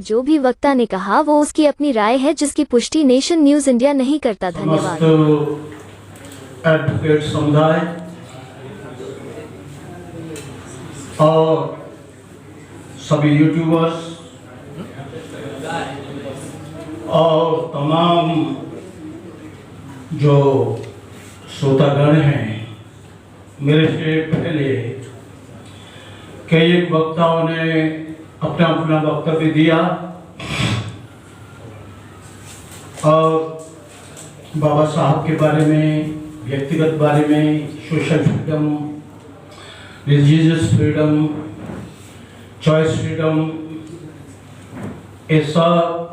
जो भी वक्ता ने कहा वो उसकी अपनी राय है जिसकी पुष्टि नेशन न्यूज इंडिया नहीं करता। धन्यवाद। एडवोकेट समुदाय और सभी यूट्यूबर्स और तमाम जो श्रोतागण हैं, मेरे से पहले कई वक्ताओं ने अपना अपना वक्तव्य दिया और बाबा साहब के बारे में, व्यक्तिगत बारे में, social freedom, religious freedom, choice freedom, ये सब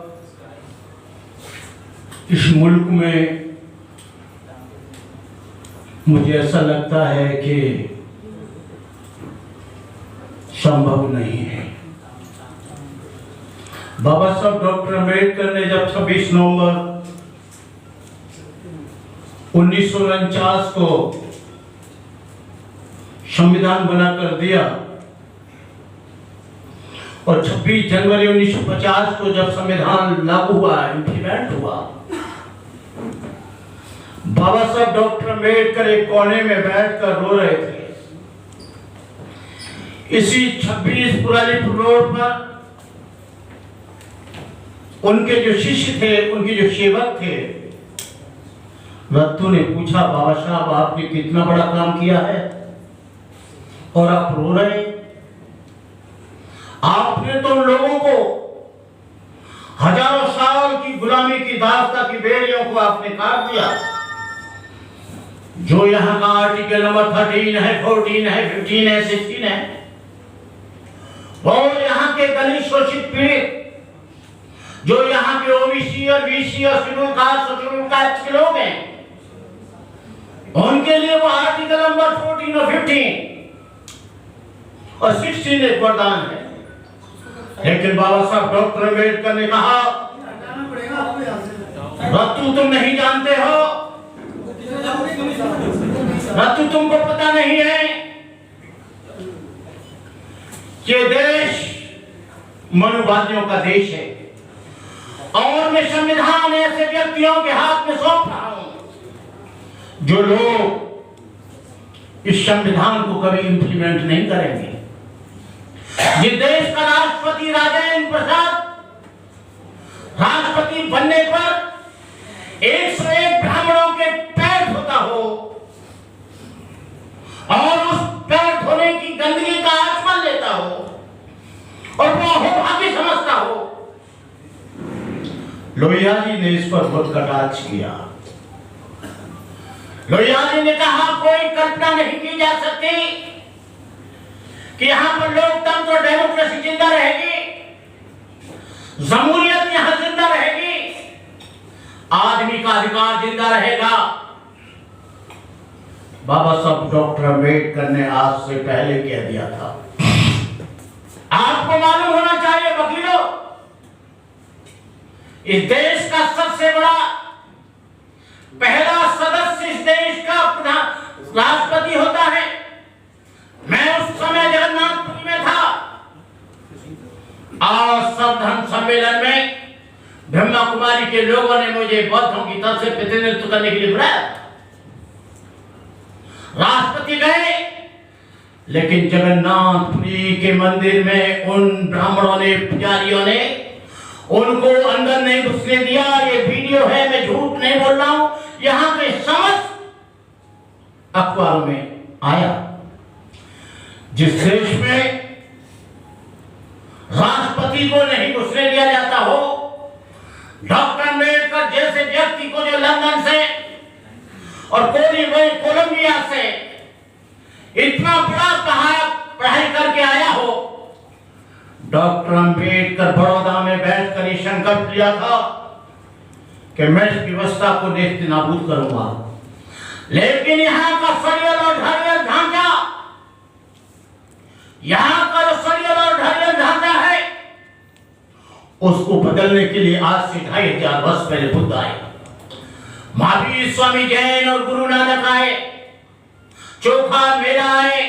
इस मुल्क में मुझे ऐसा लगता है कि संभव नहीं है। बाबा साहब डॉक्टर अम्बेडकर ने जब 26 नवंबर 1949 को संविधान बनाकर दिया और 26 जनवरी 1950 को जब संविधान लागू हुआ, इम्प्लीमेंट हुआ, बाबा साहब डॉक्टर अम्बेडकर एक कोने में बैठकर रो रहे थे। इसी 26 पुरालीपुर रोड पर उनके जो शिष्य थे, उनके जो सेवक थे, रत्तू ने पूछा, बाबा साहब आपने कितना बड़ा काम किया है और आप रो रहे? आपने तो लोगों को हजारों साल की गुलामी की दास्ता की बेड़ियों को आपने काट दिया। जो यहाँ का आर्टिकल नंबर 13 है, 14 है, 15 है, 16 है, वो यहाँ के दलित शोषित पीड़ित, जो यहाँ के ओबीसी और बीसी और शेड्यूल कास्ट और शेड्यूल कास्ट के लोग हैं, उनके लिए वो आर्टिकल नंबर 14 और 15 और 16 एक वरदान है। लेकिन बाबा साहब डॉक्टर अम्बेडकर ने कहा, रत्तू तुम नहीं जानते हो, रत्तू तुमको पता नहीं है कि देश मनुवादियों का देश है और मैं संविधान ऐसे व्यक्तियों के हाथ में सौंप रहा हूं जो लोग इस संविधान को कभी इंप्लीमेंट नहीं करेंगे। ये देश का राष्ट्रपति राजेंद्र प्रसाद राष्ट्रपति बनने पर 101 ब्राह्मणों के पैर धोता हो और उस पैर धोने की गंदगी का आचमन लेता हो और वो अहोभाग्य समझता हो। लोहिया जी ने इस पर बहुत कटाक्ष किया। लोहिया जी ने कहा, कोई कल्पना नहीं की जा सकती कि यहां पर लोकतंत्र और डेमोक्रेसी जिंदा रहेगी, जमहूरियत यहां जिंदा रहेगी, आदमी का अधिकार जिंदा रहेगा। बाबा साहब डॉक्टर अम्बेडकर ने आज से पहले कह दिया था। आपको मालूम होना चाहिए वकीलों, इस देश का सबसे बड़ा पहला सदस्य इस देश का राष्ट्रपति होता है। मैं उस समय जगन्नाथपुरी में था और संविधान सम्मेलन में ब्रह्मा कुमारी के लोगों ने मुझे बौद्धों की तरफ से प्रतिनिधित्व करने के लिए बुलाया। राष्ट्रपति गए, लेकिन जगन्नाथपुरी के मंदिर में उन ब्राह्मणों ने, पुजारियों ने उनको अंदर नहीं घुसने दिया। ये वीडियो है, मैं झूठ नहीं बोल रहा हूं, यहां के समस्त अखबारों में आया। जिस देश में राष्ट्रपति को नहीं घुसने दिया जाता हो, डॉक्टर अम्बेडकर जैसे व्यक्ति को जो लंदन से और कोलंबिया से इतना बड़ा पढ़ाई करके आया हो, डॉक्टर अम्बेडकर बड़ौदा में बैठकर ये संकल्प लिया था कि मैं इस व्यवस्था को नेस्त नाबूद करूंगा। लेकिन यहाँ का सरियल और ढालियल ढांचा, यहाँ का जो सरियल और ढालियल ढांचा है, उसको बदलने के लिए आज से 2500 वर्ष पहले बुद्ध आए, महावीर स्वामी जैन और गुरु नानक आए, चोखा मेरा आए,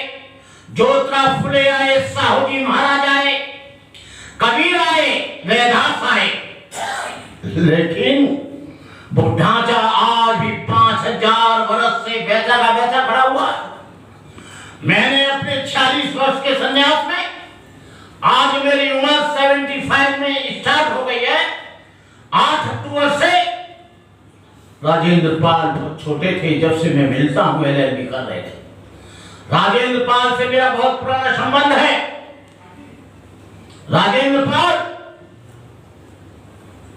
ज्योतिराव फुले आए, साहू जी महाराज आए, कबीर आए, रैदास आए, लेकिन वो ढांचा आज भी 5000 वर्ष से वैसा का वैसा खड़ा हुआ है। मैंने अपने 46 वर्ष के संन्यास में, आज मेरी उम्र 75 में स्टार्ट हो गई है। 8 अक्टूबर से राजेंद्र पाल बहुत छोटे थे जब से मैं मिलता हूं, LLB कर रहे थे। राजेंद्र पाल से मेरा बहुत पुराना संबंध है। राजेंद्र पाल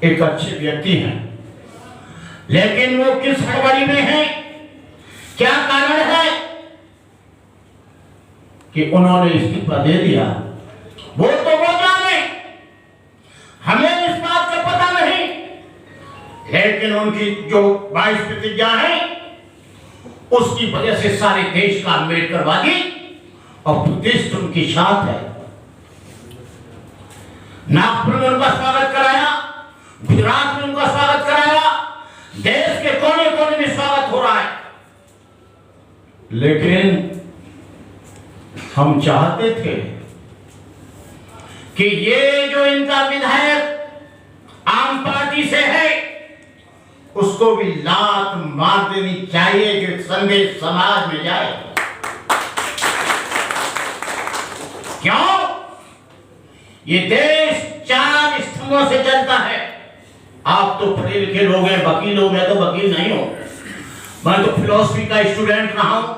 एक अच्छे व्यक्ति हैं, लेकिन वो किस हड़बड़ी में हैं, क्या कारण है कि उन्होंने इस्तीफा दे दिया, वो जाने, हमें इस बात का पता नहीं। लेकिन उनकी जो 22 प्रतिज्ञा है, उसकी वजह से सारे देश का अम्बेडकरवादी और बुद्धिस्ट उनकी साथ है। नागपुर में उनका स्वागत कराया, गुजरात में उनका स्वागत कराया, देश के कोने कोने में स्वागत हो रहा है। लेकिन हम चाहते थे कि ये जो इनका विधायक आम पार्टी से है, उसको भी लात मार देनी चाहिए कि संदेश समाज में जाए। क्यों? ये देश 4 स्तंभों से चलता है। आप तो पढ़े लिखे लोग हैं, वकील हो, मैं तो वकील नहीं हूं। मैं तो फिलॉसफी का स्टूडेंट रहा हूं,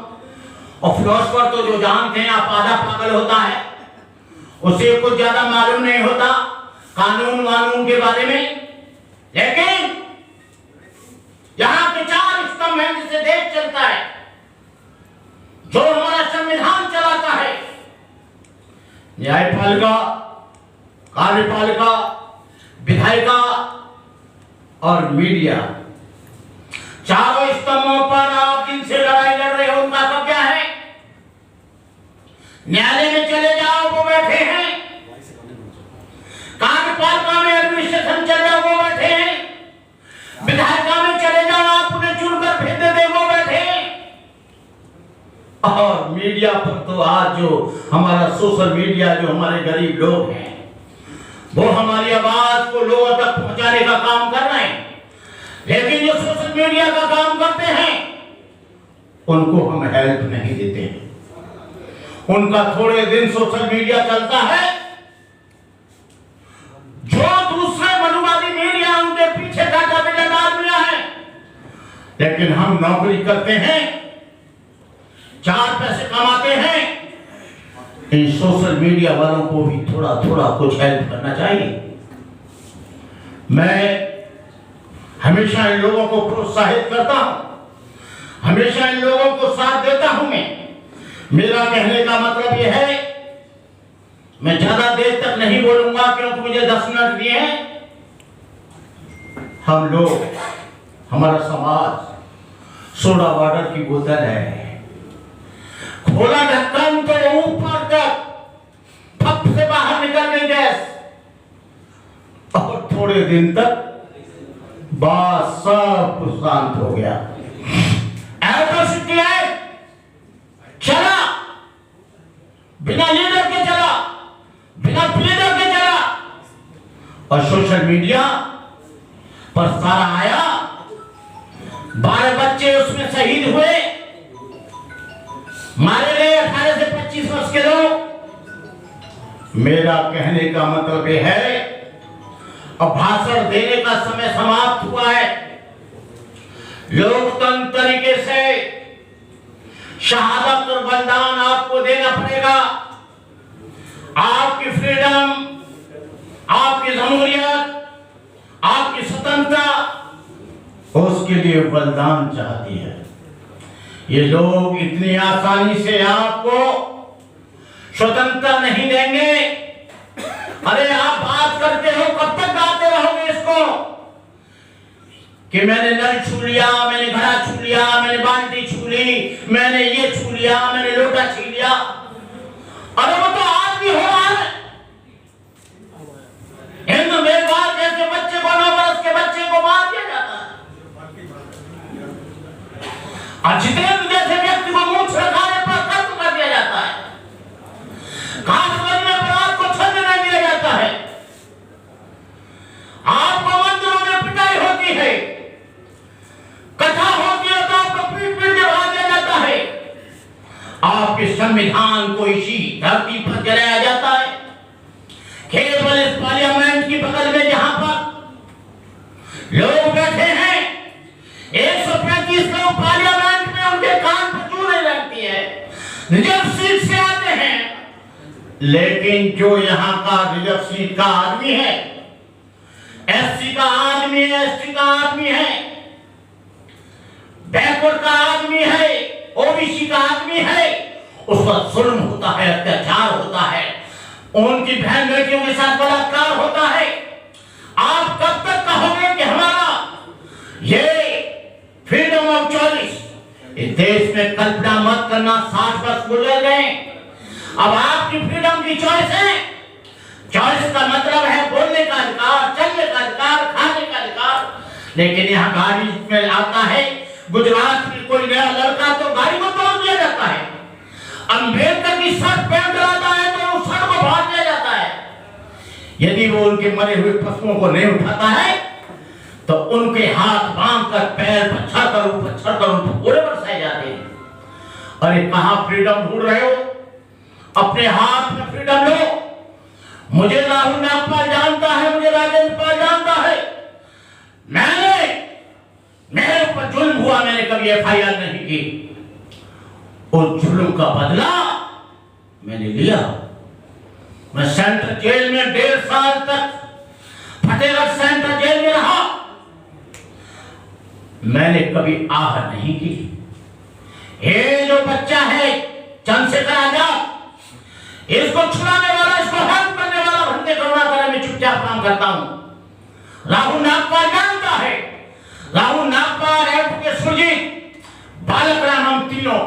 और फिलॉसफर तो जो जानते हैं आप, आधा पागल होता है, उसे कुछ ज्यादा मालूम नहीं होता कानून वानून के बारे में। लेकिन यहां के 4 स्तंभ हैं जिससे देश चलता है, जो हमारा संविधान चलाता है। न्यायपालिका, कार्यपालिका, विधायिका और मीडिया, चारों स्तंभों पर आप जिनसे लड़ाई लड़ रहे हो उनका कब्जा है। न्यायालय में चले जाओ, वो बैठे हैं। कार्यपालिका में एडमिनिस्ट्रेशन चल रहा, वो बैठे हैं। विधायिका में चले जाओ, आप उन्हें चुनकर भेज दे, वो बैठे हैं। और मीडिया पर तो आज जो हमारा सोशल मीडिया, जो हमारे गरीब लोग हैं, वो हमारी आवाज को लोगों तक पहुंचाने का काम कर रहे हैं। लेकिन जो सोशल मीडिया का काम करते हैं, उनको हम हेल्प नहीं देते हैं। उनका थोड़े दिन सोशल मीडिया चलता है, जो दूसरे मनुवादी मीडिया उनके पीछे डाटा बिना डाल दिया है। लेकिन हम नौकरी करते हैं, 4 पैसे कमाते हैं, इन सोशल मीडिया वालों को भी थोड़ा थोड़ा कुछ हेल्प करना चाहिए। मैं हमेशा इन लोगों को प्रोत्साहित करता हूं, हमेशा इन लोगों को साथ देता हूं। मेरा कहने का मतलब यह है, मैं ज्यादा देर तक नहीं बोलूंगा क्योंकि मुझे 10 मिनट दिए हैं। हम लोग, हमारा समाज सोडा वाटर की बोतल है, खोला ढक्कन तो ऊपर तक फप से बाहर निकल गई गैस, और थोड़े दिन तक बात सब शांत हो गया। एट्रोसिटी एक्ट चला, बिना लीडर के चला, बिना प्लीडर के चला, और सोशल मीडिया पर सारा आया। 12 बच्चे उसमें शहीद हुए, मारे गए 18 से 25 वर्ष के लोग। मेरा कहने का मतलब यह है, अब भाषण देने का समय समाप्त हुआ है। लोकतंत्र तरीके से शहादत और बलिदान आपको देना पड़ेगा। आपकी फ्रीडम, आपकी जमहूरियत, आपकी स्वतंत्रता, उसके लिए बलिदान चाहती है। ये लोग इतनी आसानी से आपको स्वतंत्रता नहीं देंगे। अरे आप बात करते हो, कब तक गाते रहोगे इसको कि मैंने नल छू लिया, मैंने घड़ा छू लिया, मैंने बाल्टी छू ली, मैंने ये छू लिया, मैंने लोटा छू लिया। अरे वो तो आज भी हो रहा है। हिंदू मेघवाल जैसे बच्चे को, 9 वर्ष के बच्चे को मार दिया जाता है। जितेंद्र जैसे व्यक्ति को मूंछ रखाने पर खत्म कर दिया जाता है। घास बनने पर आपको छंद नहीं दिया जाता है। संविधान को इसी धरती पर जलाया जाता है। केवल इस पार्लियामेंट की बगल में जहां पर लोग बैठे हैं, 135 लोग पार्लियामेंट में, उनके कान पर चू नहीं लगती है, रिजर्व सीट से आते हैं। लेकिन जो यहाँ का रिजर्व सीट का आदमी है, एससी का आदमी है, एसटी का आदमी है, बैकवर्ड का आदमी है, ओबीसी का आदमी है, उस पर जुल्म होता है, अत्याचार होता है, उनकी बहन बेटियों के साथ बलात्कार होता है। आप कब तक कहोगे कि हमारा ये फ्रीडम ऑफ चॉइस, इस देश में कल्पना मत करना, 60 वर्ष गुजर गए, अब आपकी फ्रीडम की चॉइस है। चॉइस का मतलब है बोलने का अधिकार, चलने का अधिकार, खाने का अधिकार। लेकिन यहाँ गाड़ी में आता है, गुजरात में कोई नया लड़का तो गाड़ी को तोड़ दिया जाता है, अम्बेडकर की शर्ट पहन कर आता है तो उस शर्ट को फाड़ दिया जाता है। यदि वो उनके मरे हुए पशुओं को नहीं उठाता है तो उनके हाथ बांध कर, पैर पर चढ़कर, ऊपर चढ़कर उनको पूरे बरसाए जाते हैं। अरे कहाँ फ्रीडम ढूंढ रहे हो? अपने हाथ में फ्रीडम लो। मुझे राहुल नागपाल जानता है, मुझे राजेंद्र पाल जानता है, मेरे ऊपर जुल्म हुआ, मैंने कभी एफआईआर नहीं की। उस जुल्म का बदला मैंने लिया। मैं सेंट्रल जेल में 1.5 साल तक फतेहगढ़ सेंट्रल जेल में रहा। मैंने कभी आह नहीं की। ये जो बच्चा है चंद्रशेखर आजाद, इसको छुड़ाने वाला, इसको हेल्प करने वाला बंदे करुणा करे, मैं चुपचाप काम करता हूं। राहुल नागपाल जानता है, राहुल नागपाल, एडवोकेट सुरजीत, बालक राम, हम तीनों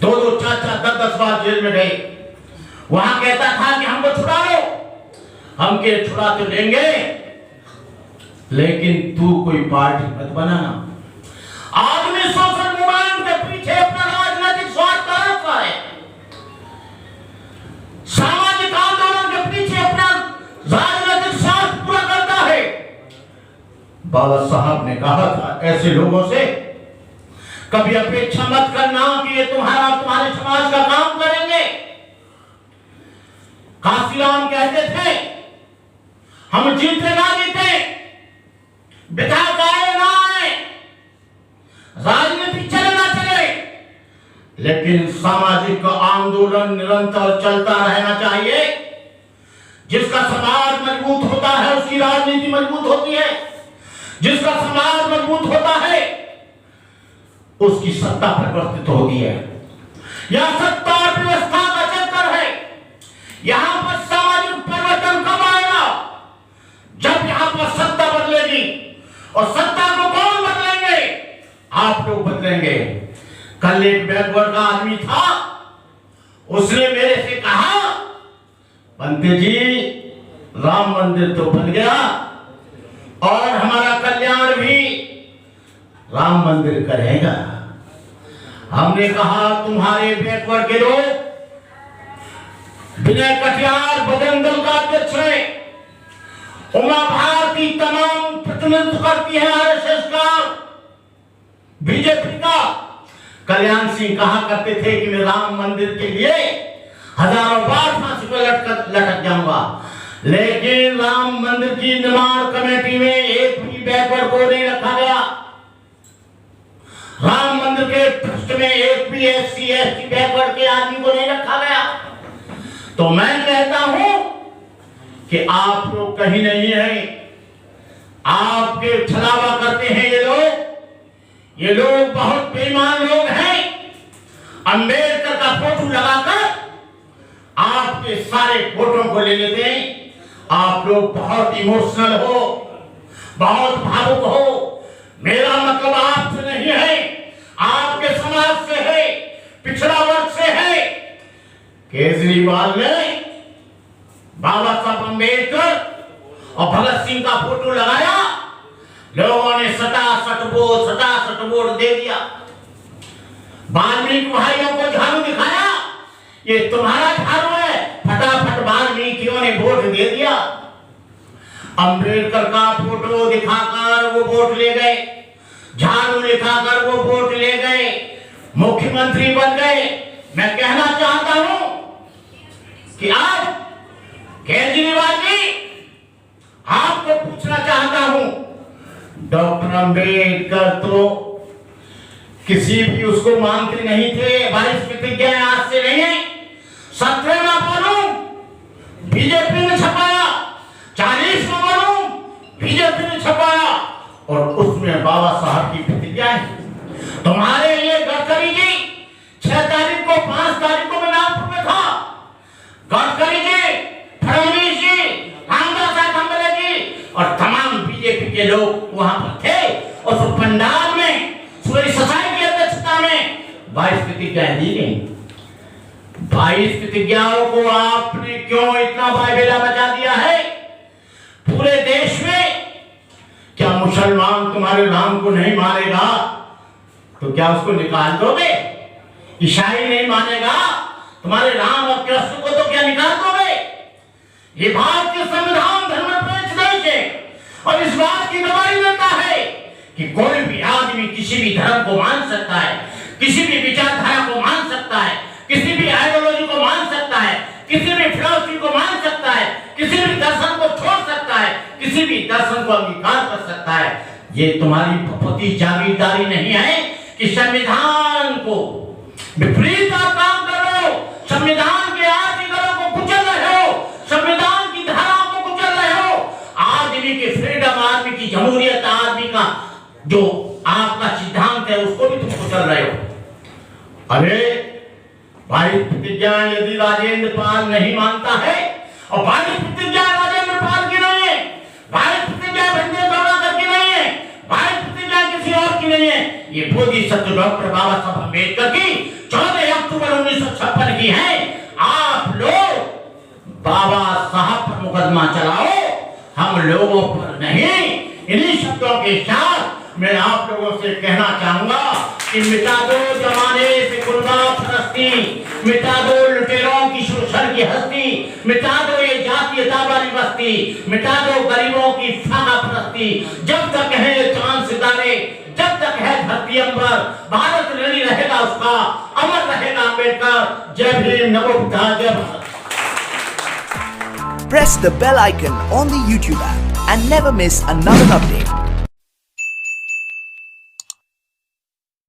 2-2, 4-4, 10-10 बार जेल में गए। वहां कहता था कि हमको छुड़ा लो, हम के छुड़ा तो लेंगे, लेकिन तू कोई पार्टी मत बनाना। आदमी सोशल मूवमेंट के पीछे अपना राजनीतिक स्वार्थ रखता है, सामाजिक आंदोलन के पीछे अपना राजनीतिक स्वार्थ पूरा करता है। बाबा साहब ने कहा था ऐसे लोगों से कभी अपेक्षा मत करना कि ये तुम्हारे समाज का काम करेंगे। काशीराम कहते थे हम जीते ना जीते, विधायक आए ना आए, राजनीति चले ना चले, लेकिन सामाजिक आंदोलन निरंतर चलता रहना चाहिए। जिसका समाज मजबूत होता है उसकी राजनीति मजबूत होती है, जिसका समाज मजबूत होता है उसकी सत्ता परिवर्तित होती है। यह सत्ता और व्यवस्था का चक्कर है। यहां पर सामाजिक परिवर्तन कब आएगा? जब यहां पर सत्ता बदलेगी। और सत्ता को कौन बदलेंगे? आप लोग बदलेंगे। कल एक बैकवर्ड का आदमी था, उसने मेरे से कहा पंडित जी राम मंदिर तो बन गया और हमारा कल्याण भी राम मंदिर करेगा। हमने कहा तुम्हारे बैकवर्ड के लोग, विनय कटियार बजरंग दल का अध्यक्ष है, उमा भारती तमाम प्रतिनिधित्व करती है आरएसएस का, बीजेपी का। कल्याण सिंह कहा करते थे कि मैं राम मंदिर के लिए हजारों बार फांसी पर लटक जाऊंगा, लेकिन राम मंदिर की निर्माण कमेटी में एक भी बैकवर्ड को नहीं रखा गया। राम मंदिर के ट्रस्ट में एक भी एससी एसटी बैकवर्ड के आदमी को नहीं रखा गया। तो मैं कहता हूं कि आप लोग कहीं नहीं है, आपके छलावा करते हैं ये लोग बहुत बेईमान लोग हैं। अंबेडकर का फोटो लगाकर आपके सारे फोटो को ले लेते हैं। आप लोग बहुत इमोशनल हो, बहुत भावुक हो। मेरा मतलब आपसे नहीं है, आपके समाज से है, पिछड़ा वर्ग से है। केजरीवाल ने बाबा साहब अंबेडकर और भगत सिंह का फोटो लगाया, लोगों ने सटासट वोट दे दिया। वाल्मीकि भाइयों को झाड़ू दिखाया, ये तुम्हारा झाड़ू है, फटाफट वाल्मीकियों ने वोट दे दिया। अंबेडकर का फोटो दिखाकर वो वोट ले गए, झाड़ू दिखाकर वो वोट ले गए, मुख्यमंत्री बन गए। मैं कहना चाहता हूं कि आप केजरीवाल जी, आपको पूछना चाहता हूं, डॉक्टर अंबेडकर तो किसी भी उसको मानते नहीं थे। 22 प्रतिज्ञाएं आज से नहीं है, 17 में बोलूं बीजेपी ने छपाया, 40 में बोलूं बीजेपी ने छपाया, और उसमें बाबा साहब की प्रतिज्ञाएं। तुम्हारे ये गडकरी जी 6 तारीख को 5 तारीख को मैं नागपुर में था। गडकरी जी, फडणवीस जी, रामदास आठवले जी और तमाम बीजेपी के लोग वहां पर थे। और उस पंडाल में सूर्य ससाई की अध्यक्षता में 22 प्रतिज्ञाएं दी गई। 22 प्रतिज्ञाओं को आपने क्यों इतना बाइबेला बचा दिया है पूरे देश में? क्या मुसलमान तुम्हारे नाम को नहीं मानेगा तो क्या उसको निकाल दोगे? ईसाई नहीं मानेगा तुम्हारे राम और कृष्ण को तो क्या निकाल दोगे? ये भारतीय संविधान धर्मनिरपेक्ष देश है और इस बात की गवाही देता है कि कोई भी आदमी किसी भी धर्म को मान सकता है, किसी भी विचारधारा को मान सकता है, किसी भी आइडियोलॉजी को मान सकता है, किसी भी फिलॉसफी को मान सकता है, किसी भी दर्शन को छोड़ सकता है, किसी भी दर्शन को अंगीकार कर सकता है। ये तुम्हारी बहुत जागीरदारी नहीं है कि संविधान को विपरीत आप काम कर रहे हो, संविधान के आर्टिकलों को कुचल रहे हो, संविधान की धाराओं को कुचल रहे हो, आदमी की फ्रीडम, आदमी की जमहूरियत, आदमी का जो आपका सिद्धांत है उसको भी तुम कुचल रहे हो। अरे 22 प्रतिज्ञाएं यदि राजेंद्र पाल नहीं मानता है, और 22 प्रतिज्ञाएं राजेंद्र पाल की नहीं है, 22 प्रतिज्ञाएं बंदे गौराकर की नहीं है, 22 प्रतिज्ञाएं किसी और की नहीं है, ये बोधिसत्व डॉक्टर बाबा साहब अम्बेडकर की 14 अक्टूबर 1956 की है। आप लोग बाबा साहब पर मुकदमा चलाओ, हम लोगों पर नहीं। इन्हीं शब्दों के साथ मैं आप लोगों से कहना चाहूंगा कि मिटा दो जमाने से गुर्गा परस्ती, मिटा दो लुटेरों की शोषण की हस्ती, मिटा दो ये जातीयता वाली बस्ती, मिटा दो गरीबों की फाका परस्ती। जब तक है चांद सितारे, जब तक है धरती अंबर, भारत ऋणी रहेगा उसका, अमर रहेगा अम्बेडकर। जय भीम, नमो बुद्धाय, जय Bharat. Press the bell icon on the YouTube app and never miss another update.